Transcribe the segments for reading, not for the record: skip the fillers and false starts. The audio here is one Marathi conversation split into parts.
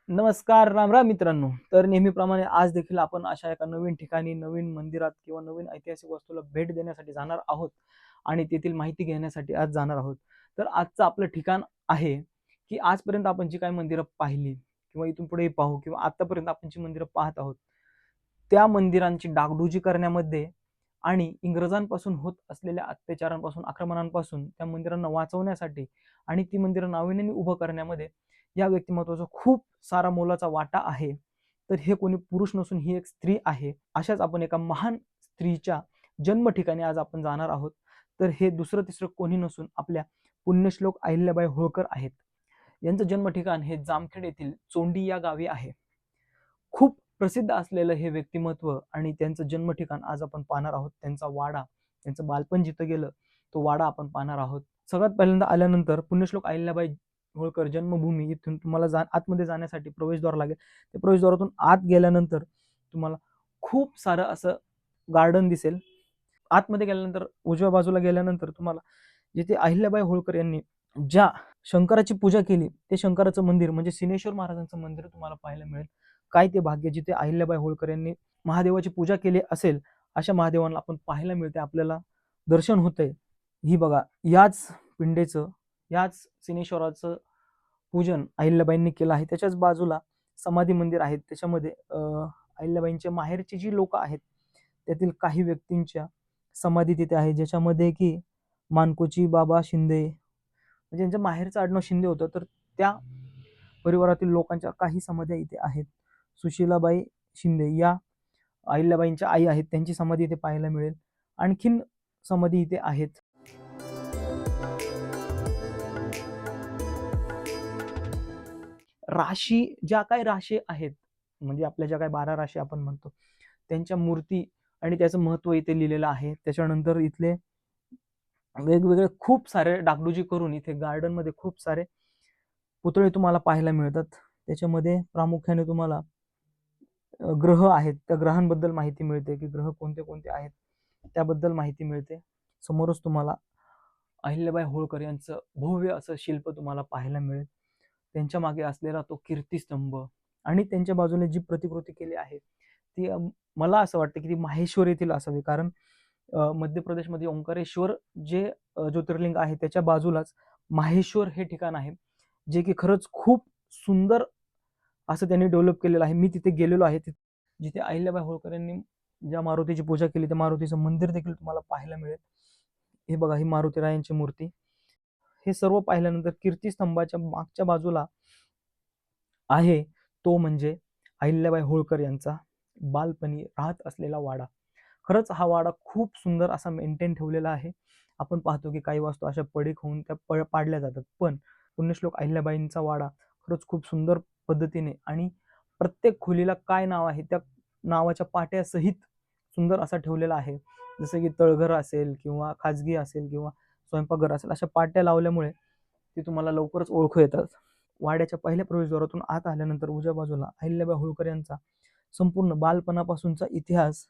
नमस्कार, राम राम मित्रांनो. तर नेहमीप्रमाणे आज देखील आपण अशा एका नवीन ठिकाणी, नवीन मंदिरात किंवा नवीन ऐतिहासिक वस्तूला भेट देण्यासाठी जाणार आहोत आणि तेथील माहिती घेण्यासाठी आज जाणार आहोत. तर आजचं आपलं ठिकाण आहे, की आजपर्यंत आपण जी काही मंदिरं पाहिली किंवा इथून पुढेही पाहू किंवा आतापर्यंत आपण जी मंदिरं पाहत आहोत, त्या मंदिरांची डागडुजी करण्यामध्ये आणि इंग्रजांपासून होत असलेल्या अत्याचारांपासून, आक्रमणांपासून त्या मंदिरांना वाचवण्यासाठी आणि ती मंदिरं नाविन्याने उभं करण्यामध्ये या व्यक्तिमत्वाचा खूप सारा मोलाचा वाटा आहे. तर हे कोणी पुरुष नसून ही एक स्त्री आहे. अशाच आपण एका महान स्त्रीच्या जन्म ठिकाणी आज आपण जाणार आहोत. तर हे दुसरं तिसरं कोणी नसून आपल्या पुण्यश्लोक अहिल्याबाई होळकर आहेत. यांचं जन्म ठिकाण हे जामखेड येथील चोंडी या गावी आहे. खूप प्रसिद्ध असलेलं हे व्यक्तिमत्व आणि त्यांचं जन्म ठिकाण आज आपण पाहणार आहोत. त्यांचा वाडा, त्यांचं बालपण जिथं गेलं तो वाडा आपण पाहणार आहोत. सगळ्यात पहिल्यांदा आल्यानंतर पुण्यश्लोक अहिल्याबाई होळकर जन्मभूमी इथून तुम्हाला आतमध्ये जाण्यासाठी प्रवेशद्वार लागेल. त्या प्रवेशद्वारातून आत गेल्यानंतर तुम्हाला खूप सारं असं गार्डन दिसेल. आतमध्ये गेल्यानंतर उजव्या बाजूला गेल्यानंतर तुम्हाला जिथे अहिल्याबाई होळकर यांनी ज्या शंकराची पूजा केली ते शंकराचं मंदिर म्हणजे सिनेश्वर महाराजांचं मंदिर तुम्हाला पाहायला मिळेल. काय ते भाग्य जिथे अहिल्याबाई होळकर यांनी महादेवाची पूजा केली असेल अशा महादेवांना आपण पाहायला मिळते, आपल्याला दर्शन होतंय. ही बघा, याच पिंडेचं, याच सिनेश्वराचं पूजन अहिल्याबाईंनी केलं आहे. त्याच्याच बाजूला समाधी मंदिर आहेत. त्याच्यामध्ये अहिल्याबाईंच्या माहेरची जी लोक आहेत त्यातील काही व्यक्तींच्या समाधी तिथे आहे, ज्याच्यामध्ये की मानकोची बाबा शिंदे म्हणजे यांच्या माहेरचं आडनाव शिंदे होतं. तर त्या परिवारातील लोकांच्या काही समाध्या इथे आहेत. सुशीलाबाई शिंदे या अहिल्याबाईंच्या आई आहेत, त्यांची समाधी इथे पाहायला मिळेल. आणखीन समाधी इथे आहेत. राशी, ज्या काही राशी आहेत म्हणजे आपल्या ज्या काही 12 राशी आपण म्हणतो त्यांच्या मूर्ती आणि त्याचं महत्व इथे लिहिलेलं आहे. त्याच्यानंतर इथले वेगवेगळे खूप सारे डागडुजी करून इथे गार्डन मध्ये खूप सारे पुतळे तुम्हाला पाहायला मिळतात. त्याच्यामध्ये प्रामुख्याने तुम्हाला ग्रह आहेत, त्या ग्रहांबद्दल माहिती मिळते की ग्रह कोणते कोणते आहेत त्याबद्दल माहिती मिळते. समोरच तुम्हाला अहिल्याबाई होळकर यांचं भव्य असं शिल्प तुम्हाला पाहायला मिळेल. त्यांच्या मागे असलेला तो कीर्तिस्तंभ आणि त्यांच्या बाजूने जी प्रतिकृती केली आहे ती मला असं वाटतं की ती माहेश्वर येथील असावी. कारण मध्य प्रदेशमध्ये ओंकारेश्वर जे ज्योतिर्लिंग आहे त्याच्या बाजूलाच माहेश्वर हे ठिकाण आहे, जे की खरंच खूप सुंदर असं त्यांनी डेव्हलप केलेलं आहे. मी तिथे गेलेलो आहे. जिथे अहिल्याबाई होळकर यांनी ज्या मारुतीची पूजा केली त्या मारुतीचं मंदिर देखील तुम्हाला पाहायला मिळेल. हे बघा, ही मारुतीरायांची मूर्ती. हे सर्व पाहिल्यानंतर कीर्तिस्तंभाच्या मागच्या बाजूला आहे तो म्हणजे अहिल्याबाई होळकर यांचा बालपणी राहत असलेला वाडा. खरंच हा वाडा खूप सुंदर असा मेंटेन ठेवलेला आहे. आपण पाहतो की काही वस्तू अशा पडीक होऊन त्या पाडल्या जातात, पण पुण्यश्लोक अहिल्याबाईंचा वाडा खरंच खूप सुंदर पद्धतीने आणि प्रत्येक खोलीला काय नाव आहे त्या नावाच्या पाट्यासहित सुंदर असा ठेवलेला आहे. जसं की तळघर असेल किंवा खाजगी असेल किंवा स्वयंपाकघर असेल, अशा पाट्या लावल्यामुळे ते तुम्हाला लवकरच ओळखू येतात. वाड्याच्या पहिल्या प्रवेशद्वारातून आत आल्यानंतर उजव्या बाजूला अहिल्याबाई होळकर यांचा संपूर्ण बालपणापासूनचा इतिहास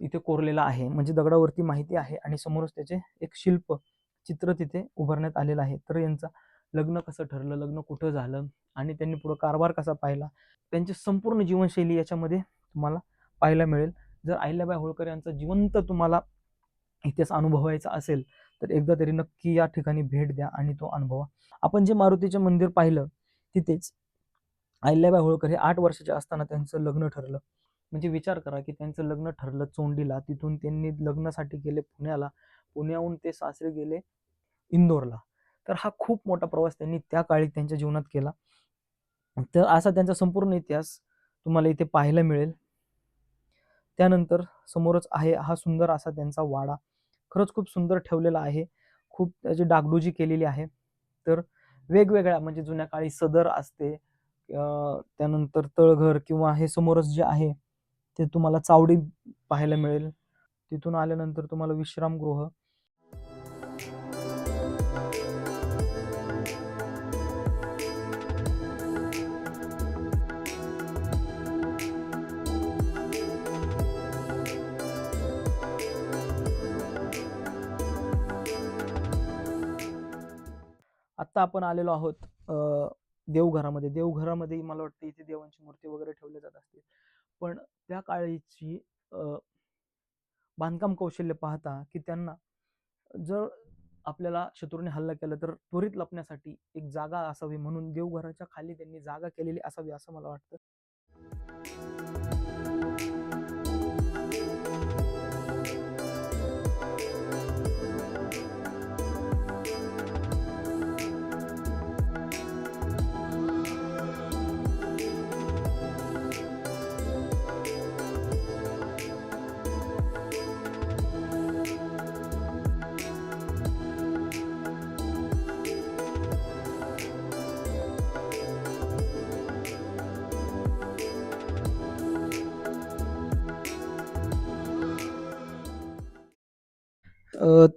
इथे कोरलेला आहे, म्हणजे दगडावरती माहिती आहे आणि समोरच त्याचे एक शिल्प चित्र तिथे उभारण्यात आलेलं आहे. तर यांचं लग्न कसं ठरलं, लग्न कुठं झालं आणि त्यांनी पुढे कारभार कसा पाहिला, त्यांची संपूर्ण जीवनशैली याच्यामध्ये तुम्हाला पाहायला मिळेल. जर अहिल्याबाई होळकर यांचा जिवंत तुम्हाला इतिहास अनुभवायचा असेल तर एकदा तरी नक्की या ठिकाणी भेट द्या आणि तो अनुभवा. आपण जे मारुतीचे मंदिर पाहिलं तिथेच अहिल्याबाई होळकर हे 8 वर्षाचे असताना त्यांचं लग्न ठरलं. म्हणजे विचार करा की त्यांचं लग्न ठरलं चोंडीला, तिथून त्यांनी लग्नासाठी गेले पुण्याला, पुण्याहून ते सासरे गेले इंदोरला. तर हा खूप मोठा प्रवास त्यांनी त्या काळी त्यांच्या जीवनात केला. तर असा त्यांचा संपूर्ण इतिहास तुम्हाला इथे पाहायला मिळेल. त्यानंतर समोरच आहे हा सुंदर असा त्यांचा वाडा. खरंच खूप सुंदर ठेवलेला आहे. खूप त्याची डागडुजी केलेली आहे. तर वेगवेगळ्या म्हणजे जुन्या काळी सदर असते, त्यानंतर तळघर किंवा हे समोरच जे आहे ते तुम्हाला चावडी पाहायला मिळेल. तिथून आल्यानंतर तुम्हाला विश्रामगृह. आत्ता आपण आलेलो आहोत देवघरामध्ये मला वाटतं इथे देवांची मूर्ती वगैरे ठेवल्या जात असतील. पण त्या काळीची बांधकाम कौशल्य पाहता की त्यांना जर आपल्याला शत्रूने हल्ला केला तर त्वरित लपण्यासाठी एक जागा असावी म्हणून देवघराच्या खाली त्यांनी जागा केलेली असावी असं मला वाटतं.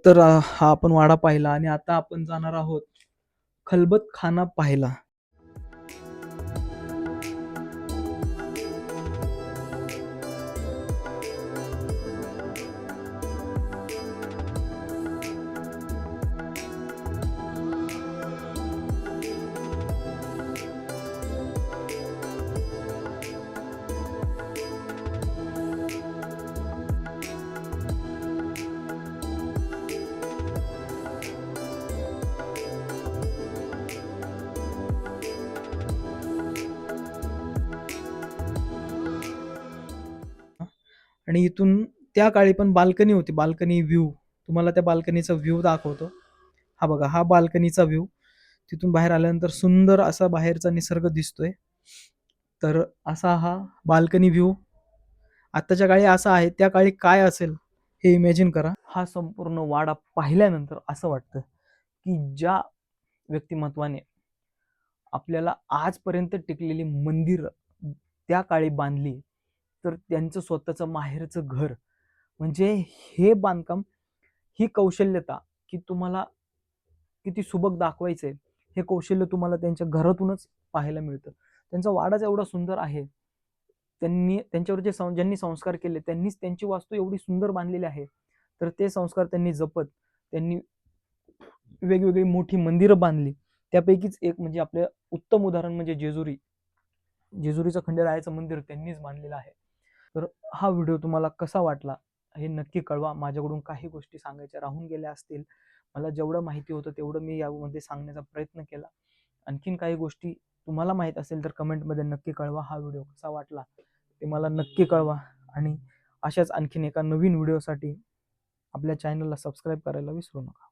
तर हा आपण वाडा पाहिला आणि आता आपण जाणार आहोत खलबत खाना पाहायला. आणि इथून त्या काळी पण बाल्कनी होती, बाल्कनी व्ह्यू. तुम्हाला त्या बाल्कनीचा व्ह्यू दाखवतो. हा बघा, हा बाल्कनीचा व्ह्यू. तिथून बाहेर आल्यानंतर सुंदर असा बाहेरचा निसर्ग दिसतोय. तर असा हा बाल्कनी व्ह्यू. आत्ताच्या काळी असा आहे, त्या काळी काय असेल हे इमॅजिन करा. हा संपूर्ण वाडा पाहिल्यानंतर असं वाटतं की ज्या व्यक्तिमत्वाने आपल्याला आजपर्यंत टिकलेली मंदिर त्या काळी बांधली, तर त्यांचं स्वतःचं माहेरचं घर म्हणजे हे बांधकाम, ही कौशल्यता की तुम्हाला किती सुबक दाखवायचंय हे कौशल्य तुम्हाला त्यांच्या घरातूनच पाहायला मिळतं. त्यांचा वाडाच एवढा सुंदर आहे. त्यांनी त्यांच्यावर ज्यांनी संस्कार केले त्यांनीच त्यांची वास्तू एवढी सुंदर बांधलेली आहे. तर ते संस्कार त्यांनी जपत त्यांनी वेगवेगळी मोठी मंदिरं बांधली. त्यापैकीच एक म्हणजे आपलं उत्तम उदाहरण म्हणजे जेजुरीचं खंडेरायाचं मंदिर त्यांनीच बांधलेलं आहे. तर हा व्हिडिओ तुम्हाला कसा वाटला हे नक्की कळवा. माझ्याकडून काही गोष्टी सांगायच्या राहून गेल्या असतील, मला जेवढं माहिती होतं तेवढं मी यामध्ये सांगण्याचा प्रयत्न केला. आणखीन काही गोष्टी तुम्हाला माहीत असेल तर कमेंटमध्ये नक्की कळवा. हा व्हिडिओ कसा वाटला ते मला नक्की कळवा आणि अशाच आणखीन एका नवीन व्हिडिओसाठी आपल्या चॅनलला सबस्क्राईब करायला विसरू नका.